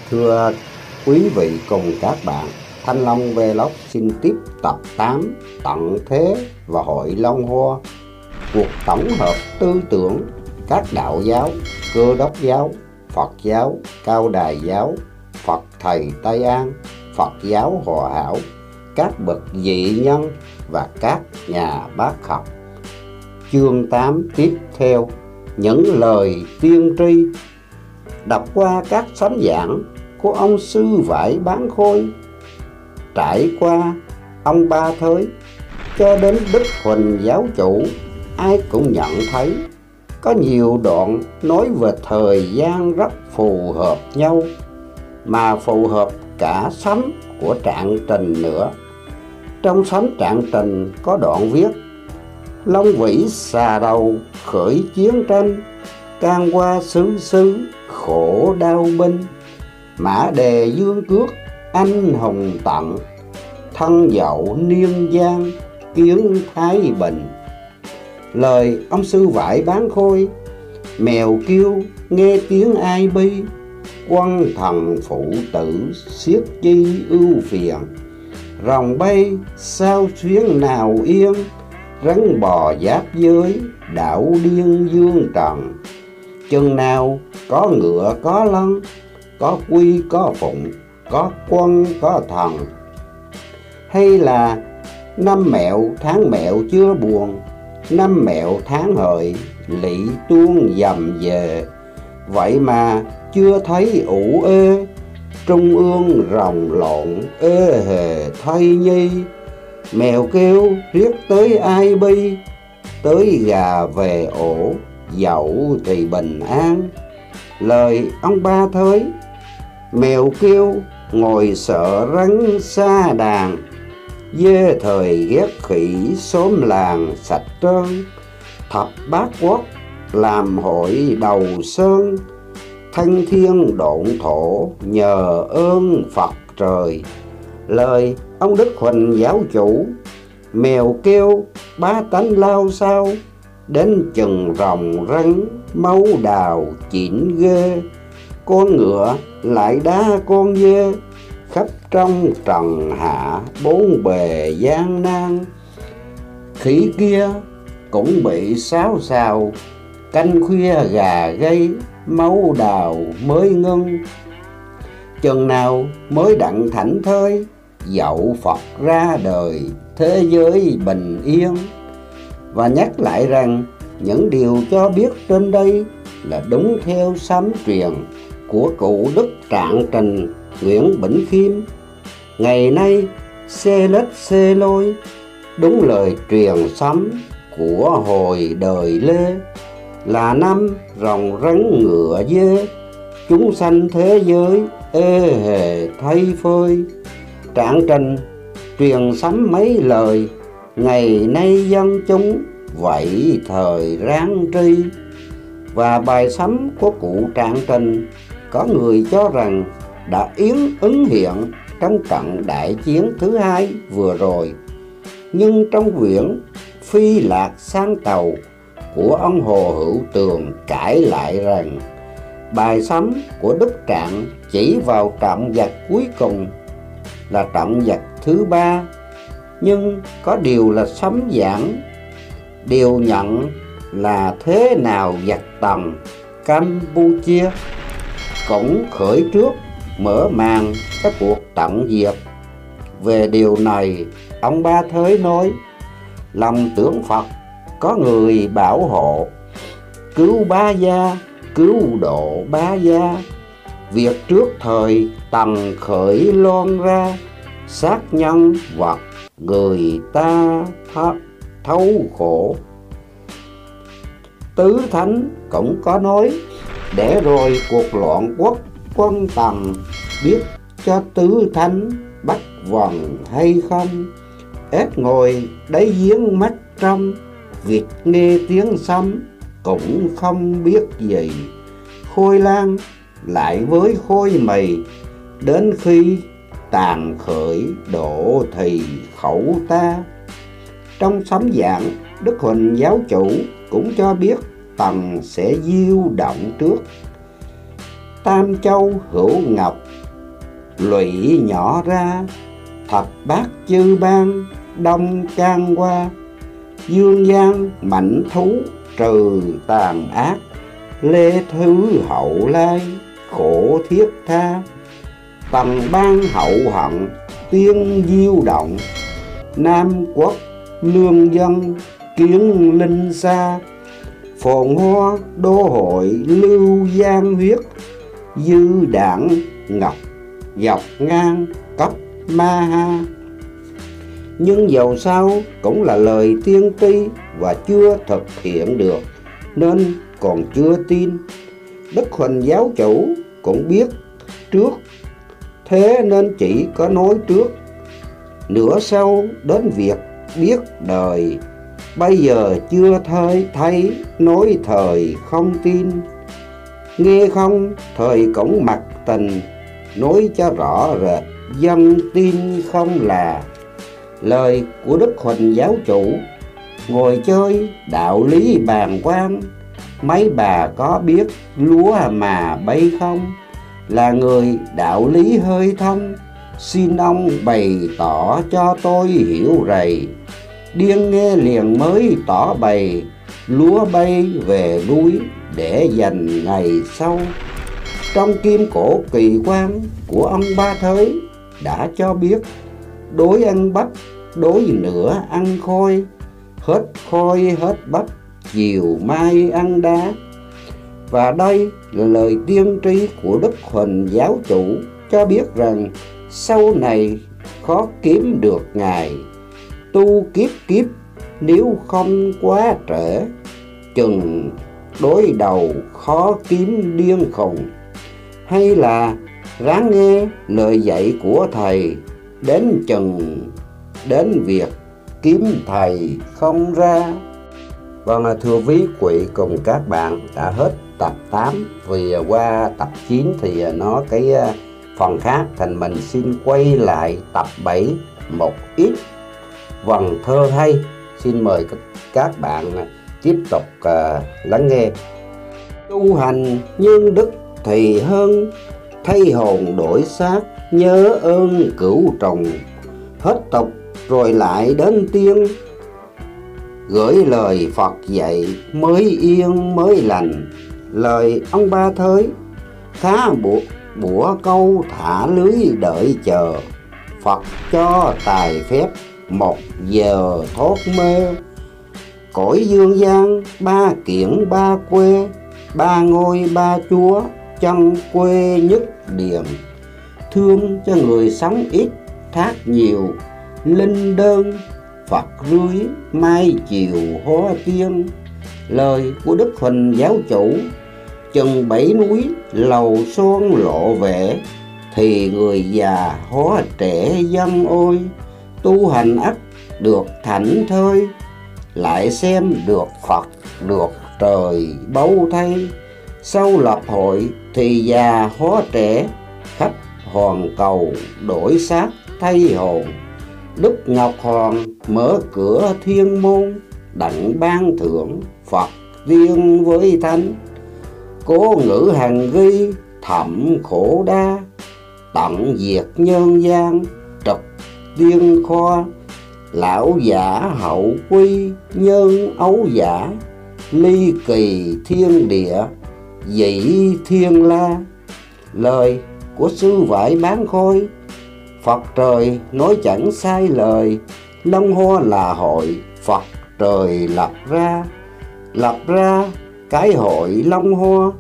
Thưa quý vị cùng các bạn, Thanh Long Vlog xin tiếp tập 8 Tận Thế và Hội Long Hoa. Cuộc tổng hợp tư tưởng các đạo giáo, Cơ Đốc giáo, Phật giáo, Cao Đài giáo, Phật Thầy Tây An, Phật giáo Hòa Hảo, các bậc dị nhân và các nhà bác học. Chương 8 tiếp theo, những lời tiên tri. Đọc qua các sấm giảng của ông Sư Vải Bán Khôi, trải qua ông Ba Thới cho đến Đức Huỳnh giáo chủ, ai cũng nhận thấy có nhiều đoạn nói về thời gian rất phù hợp nhau, mà phù hợp cả sấm của Trạng Trình nữa. Trong sấm Trạng Trình có đoạn viết: Long Vĩ xà đầu khởi chiến tranh, can qua xứ xứ khổ đau binh, Mã Đề Dương Cước anh hùng tận, thân dậu niên giang kiến thái bình. Lời ông Sư Vải Bán Khôi: Mèo kêu nghe tiếng ai bi, quân thần phụ tử siết chi ưu phiền, rồng bay sao xuyến nào yên, rắn bò giáp giới đảo điên dương trần. Chừng nào có ngựa có lân, có quy có phụng, có quân có thần, hay là năm mẹo tháng mẹo chưa buồn, năm mẹo tháng hợi lỵ tuôn dầm về. Vậy mà chưa thấy ủ ê, trung ương rồng lộn ê hề thay nhi. Mèo kêu riết tới ai bi, tới gà về ổ dậu thì bình an. Lời ông Ba Thới: Mèo kêu ngồi sợ rắn xa đàn, dê thời ghét khỉ xóm làng sạch trơn. Thập bát quốc làm hội đầu sơn, thanh thiên độn thổ nhờ ơn Phật trời. Lời ông Đức Huỳnh giáo chủ: Mèo kêu bá tánh lao sao, đến chừng rồng rắn máu đào chỉn ghê. Con ngựa lại đá con dê, khắp trong trần hạ bốn bề gian nan. Khỉ kia cũng bị sáo xào, canh khuya gà gây máu đào mới ngưng. Chừng nào mới đặng thảnh thơi, dậu Phật ra đời thế giới bình yên. Và nhắc lại rằng những điều cho biết trên đây là đúng theo sấm truyền của cụ Đức Trạng Trình Nguyễn Bỉnh Khiêm. Ngày nay xê lết xê lôi, đúng lời truyền sấm của hồi đời Lê, là năm rồng rắn ngựa dê, chúng sanh thế giới ê hề thay phơi. Trạng Trình truyền sấm mấy lời, ngày nay dân chúng vậy thời ráng tri. Và bài sấm của cụ Trạng Trình có người cho rằng đã ứng hiện trong trận đại chiến thứ hai vừa rồi. Nhưng trong quyển Phi Lạc Sang Tàu của ông Hồ Hữu Tường cãi lại rằng bài sấm của Đức Trạng chỉ vào trọng vật cuối cùng là trọng vật thứ ba. Nhưng có điều là sấm giảng điều nhận là thế nào vật tầm Campuchia cũng khởi trước mở màn các cuộc tận diệt. Về điều này, ông Ba Thới nói: Lòng tưởng Phật có người bảo hộ, cứu bá gia, cứu độ bá gia. Việc trước thời tầng khởi loan ra, sát nhân vật người ta thấu khổ. Tứ Thánh cũng có nói: Để rồi cuộc loạn quốc quân Tần, biết cho Tứ Thánh bắt vần hay không. Ếch ngồi đáy giếng mắt trong, vịt nghe tiếng sấm cũng không biết gì. Khôi lang lại với khôi mì, đến khi tàn khởi độ thì khẩu ta. Trong sấm giảng, Đức Huỳnh giáo chủ cũng cho biết Tần sẽ diêu động trước. tam châu hữu ngọc, lụy nhỏ ra thập bát chư bang, đông can qua. Dương gian mạnh thú trừ tàn ác, lê thứ hậu lai khổ thiết tha. Tần ban hậu hận tiên diêu động, Nam quốc lương dân kiến linh xa. Phồn hoa đô hội lưu giang huyết, dư đảng ngọc dọc ngang cấp ma ha. Nhưng dầu sao cũng là lời tiên tri và chưa thực hiện được, nên còn chưa tin. Đức Huỳnh giáo chủ cũng biết trước, thế nên chỉ có nói trước, nửa sau đến việc biết đời. Bây giờ chưa thấy nói thời không tin, nghe không thời cũng mặc tình, nói cho rõ rệt dân tin không là. Lời của Đức Huỳnh giáo chủ ngồi chơi đạo lý bàng quan, mấy bà có biết lúa mà bay không? Là người đạo lý hơi thông, xin ông bày tỏ cho tôi hiểu rầy. Điên nghe liền mới tỏ bày, lúa bay về núi để dành ngày sau. Trong kim cổ kỳ quan của ông Ba Thới đã cho biết, đối ăn bắp, đối nửa ăn khôi, hết khôi hết bắp, chiều mai ăn đá. Và đây là lời tiên tri của Đức Huỳnh giáo chủ cho biết rằng sau này khó kiếm được ngài. Tu kiếp kiếp nếu không quá trễ, chừng đối đầu khó kiếm điên khùng. Hay là ráng nghe lời dạy của thầy, đến chừng đến việc kiếm thầy không ra. Vâng, thưa quý vị cùng các bạn, đã hết tập 8. Vì qua tập 9 thì nó cái phần khác, thành mình xin quay lại tập 7 một ít vần thơ hay. Xin mời các bạn tiếp tục lắng nghe. Tu hành nhân đức thì hơn, thay hồn đổi xác nhớ ơn cửu trùng. Hết tục rồi lại đến tiên, gửi lời Phật dạy mới yên mới lành. Lời ông Ba Thới khá bủa câu thả lưới đợi chờ, Phật cho tài phép một giờ thoát mê. Cõi dương gian ba kiển ba quê, ba ngôi ba chúa chân quê nhất điền. Thương cho người sống ít thác nhiều, linh đơn Phật rưới mai chiều hóa tiên. Lời của Đức Huỳnh giáo chủ chừng 7 núi lầu son lộ vẻ, thì người già hóa trẻ dân ôi. Tu hành ắt được thảnh thơi, lại xem được Phật được trời báu thay. Sau lập hội thì già hóa trẻ, khắp hoàn cầu đổi xác thay hồn. Đức Ngọc Hoàng mở cửa thiên môn, đặng ban thưởng Phật riêng với thánh. Cố ngữ hằng ghi thẩm khổ đa, tận diệt nhân gian trật tiên khoa. Lão giả hậu quy nhân ấu giả, ly kỳ thiên địa dĩ thiên la. Lời của sư vải bán khôi, Phật trời nói chẳng sai lời. Long Hoa là hội Phật trời lập ra cái hội Long Hoa.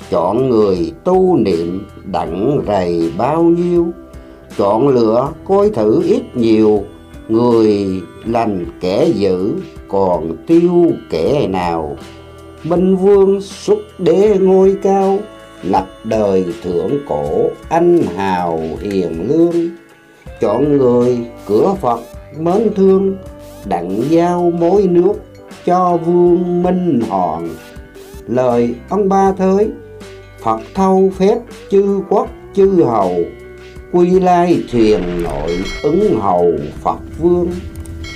Chọn người tu niệm đặng rầy bao nhiêu, chọn lựa coi thử ít nhiều. Người lành kẻ dữ còn tiêu kẻ nào. Minh vương xuất đế ngôi cao, lập đời thượng cổ anh hào hiền lương. Chọn người cửa Phật mến thương, đặng giao mối nước cho vương Minh Hoàng. Lời ông Ba Thới, Phật thâu phép chư quốc chư hầu, quy lai thuyền nội ứng hầu Phật vương.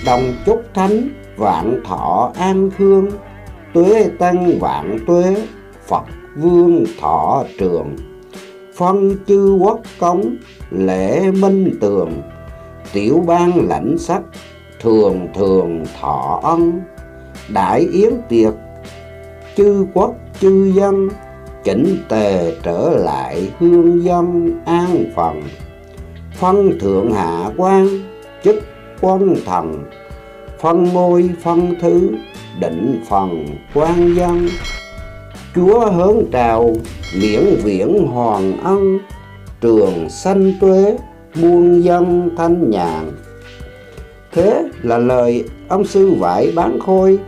Đồng chúc thánh vạn thọ an khương, tuế tăng vạn tuế Phật vương thọ trường. phân chư quốc công lễ minh tường, tiểu bang lãnh sắc thường thường thọ ân. Đại yến tiệc chư quốc chư dân, chỉnh tề trở lại hương dân an phần. Phân thượng hạ quan chức quân thần, phân ngôi phân thứ định phần quan dân. Chúa hớn trào miễn viễn hoàng ân, trường sanh tuế muôn dân thanh nhàn. Thế là lời ông Sư Vải Bán Khôi,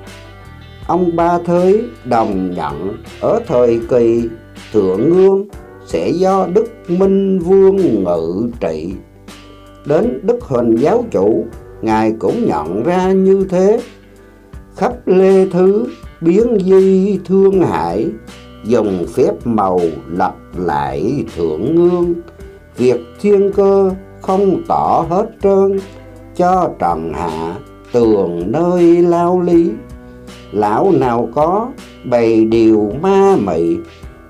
ông Ba Thới đồng nhận ở thời kỳ Thượng Ngương sẽ do Đức Minh Vương ngự trị. Đến Đức Huỳnh Giáo Chủ, Ngài cũng nhận ra như thế. Khắp lê thứ biến di thương hại, dùng phép màu lập lại Thượng Ngương. Việc thiên cơ không tỏ hết trơn, cho trần hạ tường nơi lao lý. Lão nào có bày điều ma mị,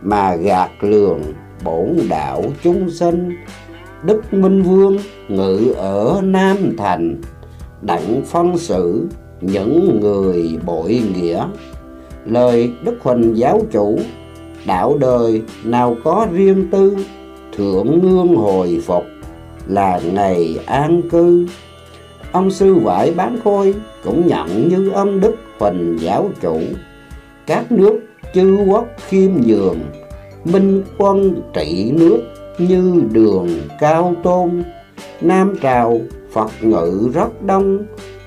mà gạt lường bổn đạo chúng sinh. Đức Minh Vương ngự ở Nam Thành, đặng phân xử những người bội nghĩa. Lời Đức Huỳnh Giáo Chủ, đạo đời nào có riêng tư, Thượng Ngương hồi phục là ngày an cư. Ông Sư Vải Bán Khôi cũng nhận như ông Đức Huỳnh Giáo Chủ. Các nước chư quốc khiêm nhường, minh quân trị nước như đường cao tôn. Nam trào Phật ngự rất đông,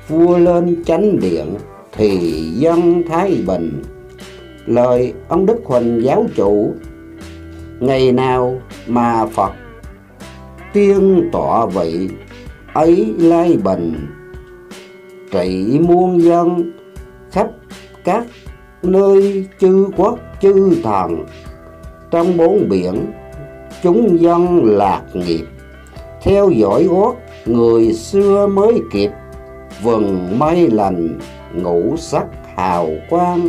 vua lên chánh điện thì dân thái bình. Lời ông Đức Huỳnh Giáo Chủ, ngày nào mà Phật tiên tọa vị, ấy lai bình trị muôn dân. Khắp các nơi chư quốc chư thần, trong bốn biển chúng dân lạc nghiệp. Theo dõi gót người xưa mới kịp, vầng mây lành ngũ sắc hào quang.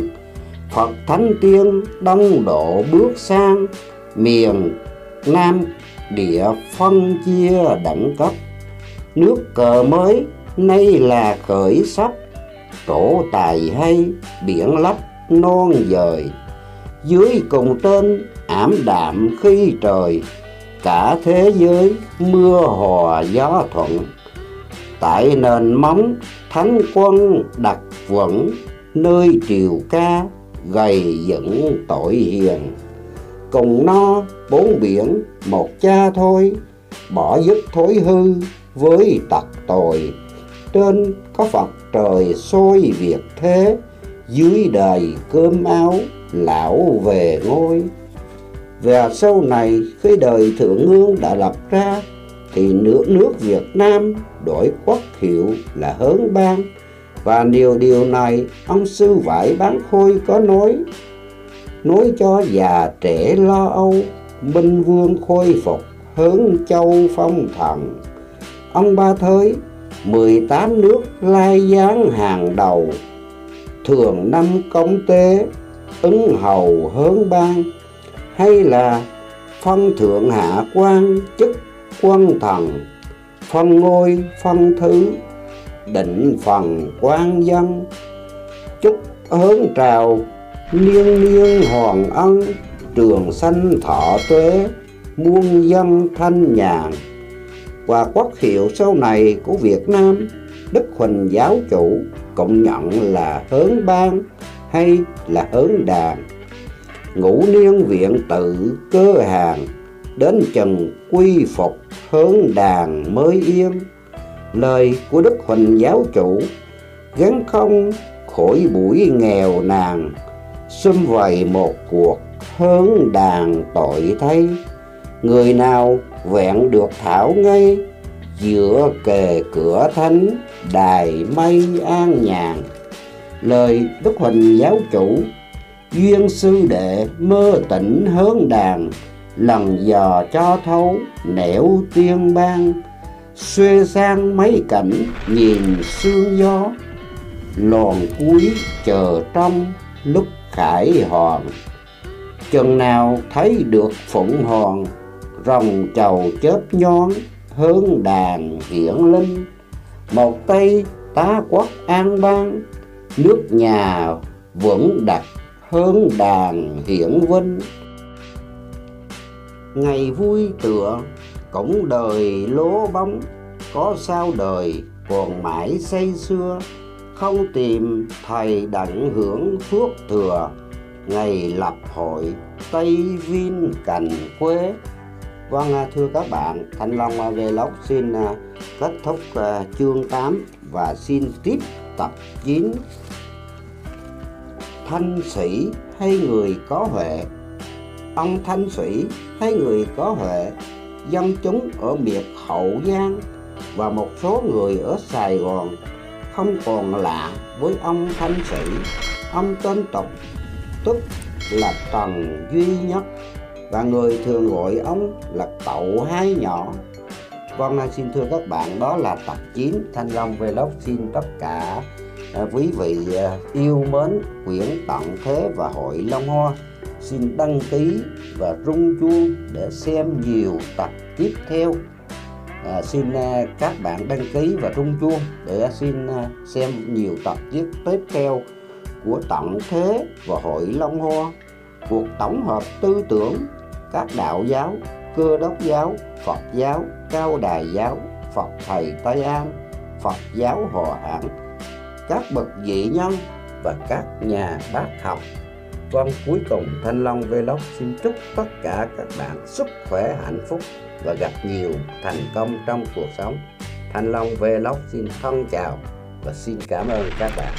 Phật thánh tiên đông độ bước sang, miền Nam địa phân chia đẳng cấp. Nước cờ mới nay là khởi sắc, trổ tài hay biển lấp non dời. Dưới cùng tên ảm đạm khi trời, cả thế giới mưa hòa gió thuận. Tại nền móng thánh quân đặt vững, nơi triều ca gầy dựng tội hiền. Cùng no bốn biển một cha thôi, bỏ dứt thối hư với tặc tội. Trên có Phật trời soi việc thế, dưới đời cơm áo lão về ngôi. Và sau này khi đời Thượng Ngương đã lập ra, thì nước Việt Nam đổi quốc hiệu là Hớn Bang. Và điều này ông Sư Vải Bán Khôi có nói cho già trẻ lo âu. Minh Vương khôi phục Hớn Châu phong thần. Ông Ba Thới 18 nước lai giáng hàng đầu, thường năm công tế ứng hầu Hớn Bang. Hay là phân thượng hạ quan chức quân thần, phân ngôi phân thứ định phần quan dân. Chúc hớn trào niên niên hoàng ân, trường sanh thọ tuế muôn dân thanh nhàn. Và quốc hiệu sau này của Việt Nam, Đức Huỳnh Giáo Chủ cũng nhận là Hớn Bang hay là Hớn Đàn. Ngũ niên viện tự cơ hàng, đến chừng quy phục Hớn Đàn mới yên. Lời của Đức Huỳnh Giáo Chủ gắn không khỏi buổi nghèo nàn, sum vầy một cuộc Hớn Đàn tội thay. Người nào vẹn được thảo ngay, giữa kề cửa thánh đài mây an nhàn. Lời Đức Huỳnh Giáo Chủ, duyên sư đệ mơ tỉnh Hớn Đàn, lần dò cho thấu nẻo tiên bang. Xuê sang mấy cảnh nhìn sương gió, lòn cuối chờ trong lúc khải hoàn. Chừng nào thấy được phụng hoàng, rồng trầu chớp nhón, hướng đàn hiển linh. Một tay tá quốc an bang, nước nhà vững đặt, hướng đàn hiển vinh. Ngày vui tựa cổng đời lố bóng, có sao đời còn mãi say xưa. Không tìm thầy đặng hưởng phước thừa, ngày lập hội Tây Vin cành quế. Vâng, thưa các bạn, Thanh Long Vlog xin kết thúc chương 8 và xin tiếp tập 9. Thanh sĩ hay người có huệ. Ông Thanh sĩ hay người có huệ, dân chúng ở miệt Hậu Giang và một số người ở Sài Gòn không còn lạ với ông Thanh sĩ. Ông tên tục tức là Trần Duy Nhất, và người thường gọi ông là Cậu Hai Nhỏ. Vâng, xin thưa các bạn, đó là tập 9 Thanh Long Vlog. Xin tất cả quý vị yêu mến quyển Tận Thế và Hội Long Hoa xin đăng ký và rung chuông để xem nhiều tập tiếp theo. Xin các bạn đăng ký và rung chuông để xin xem nhiều tập tiếp theo của Tận Thế và Hội Long Hoa, cuộc tổng hợp tư tưởng các đạo giáo, Cơ Đốc giáo, Phật giáo, Cao Đài giáo, Phật Thầy Tây An, Phật giáo Hòa Hảo, các bậc dị nhân và các nhà bác học. Vâng, cuối cùng Thanh Long Vlog xin chúc tất cả các bạn sức khỏe, hạnh phúc và gặp nhiều thành công trong cuộc sống. Thanh Long Vlog xin thân chào và xin cảm ơn các bạn.